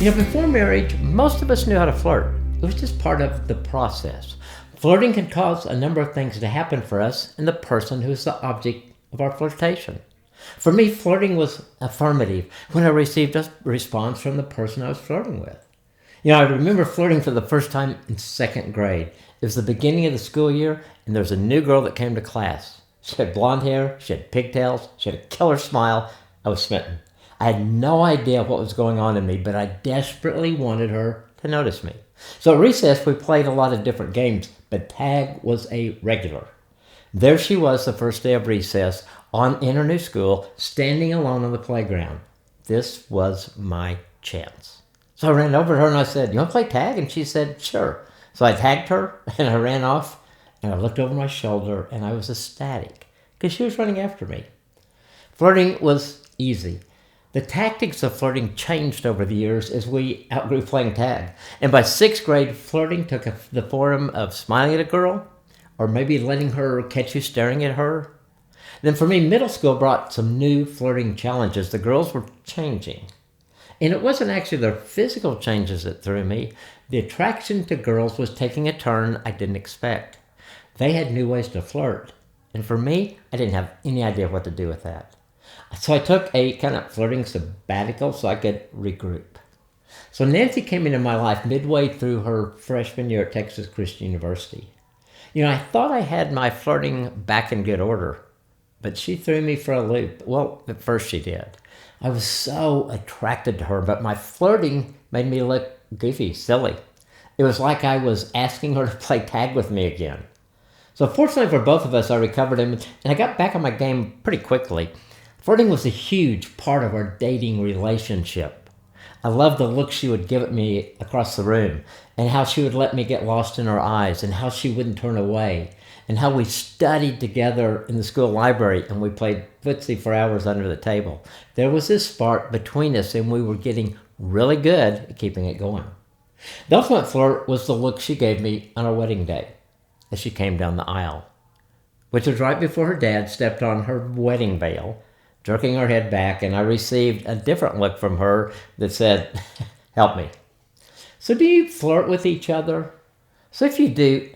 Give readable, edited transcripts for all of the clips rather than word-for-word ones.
Before marriage, most of us knew how to flirt. It was just part of the process. Flirting can cause a number of things to happen for us and the person who's the object of our flirtation. For me, flirting was affirmative when I received a response from the person I was flirting with. I remember flirting for the first time in second grade. It was the beginning of the school year, and there was a new girl that came to class. She had blonde hair, she had pigtails, she had a killer smile. I was smitten. I had no idea what was going on in me, but I desperately wanted her to notice me. So at recess, we played a lot of different games, but tag was a regular. There she was the first day of recess in her new school, standing alone on the playground. This was my chance. So I ran over to her and I said, "You want to play tag?" And she said, "Sure." So I tagged her and I ran off and I looked over my shoulder and I was ecstatic because she was running after me. Flirting was easy. The tactics of flirting changed over the years as we outgrew playing tag. And by sixth grade, flirting took the form of smiling at a girl or maybe letting her catch you staring at her. Then for me, middle school brought some new flirting challenges. The girls were changing. And it wasn't actually their physical changes that threw me. The attraction to girls was taking a turn I didn't expect. They had new ways to flirt. And for me, I didn't have any idea what to do with that. So I took a kind of flirting sabbatical so I could regroup. So Nancy came into my life midway through her freshman year at Texas Christian University. I thought I had my flirting back in good order, but she threw me for a loop. Well, at first she did. I was so attracted to her, but my flirting made me look goofy, silly. It was like I was asking her to play tag with me again. So fortunately for both of us, I recovered and I got back on my game pretty quickly. Flirting was a huge part of our dating relationship. I loved the look she would give at me across the room and how she would let me get lost in her eyes and how she wouldn't turn away and how we studied together in the school library and we played footsie for hours under the table. There was this spark between us and we were getting really good at keeping it going. The ultimate flirt was the look she gave me on our wedding day as she came down the aisle, which was right before her dad stepped on her wedding veil, jerking her head back, and I received a different look from her that said, "Help me." So do you flirt with each other? So if you do,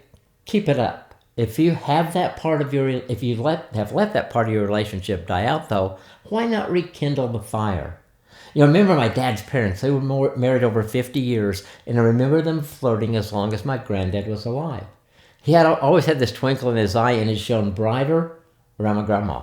keep it up. If you have that part of your, if you have let that part of your relationship die out though, why not rekindle the fire? I remember my dad's parents, they were married over 50 years, and I remember them flirting as long as my granddad was alive. He had always had this twinkle in his eye and it shone brighter around my grandma.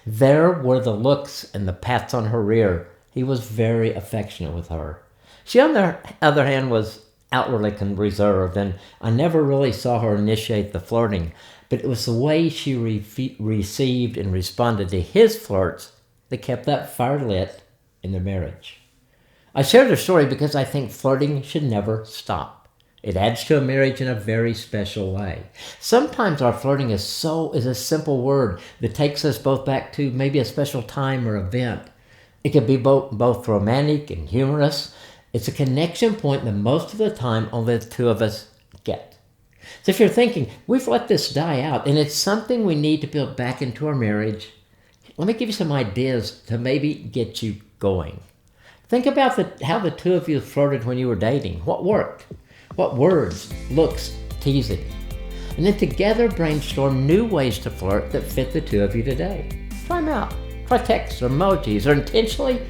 There were the looks and the pats on her rear. He was very affectionate with her. She, on the other hand, was outwardly reserved, and I never really saw her initiate the flirting, but it was the way she received and responded to his flirts that kept that fire lit in their marriage. I shared her story because I think flirting should never stop. It adds to a marriage in a very special way. Sometimes our flirting is a simple word that takes us both back to maybe a special time or event. It can be both romantic and humorous. It's a connection point that most of the time only the two of us get. So if you're thinking, we've let this die out and it's something we need to build back into our marriage, let me give you some ideas to maybe get you going. Think about how the two of you flirted when you were dating. What worked? What words, looks, teasing? And then together brainstorm new ways to flirt that fit the two of you today. Try them out. Try texts or emojis or intentionally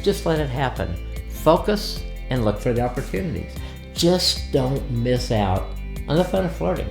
just let it happen. Focus and look for the opportunities. Just don't miss out on the fun of flirting.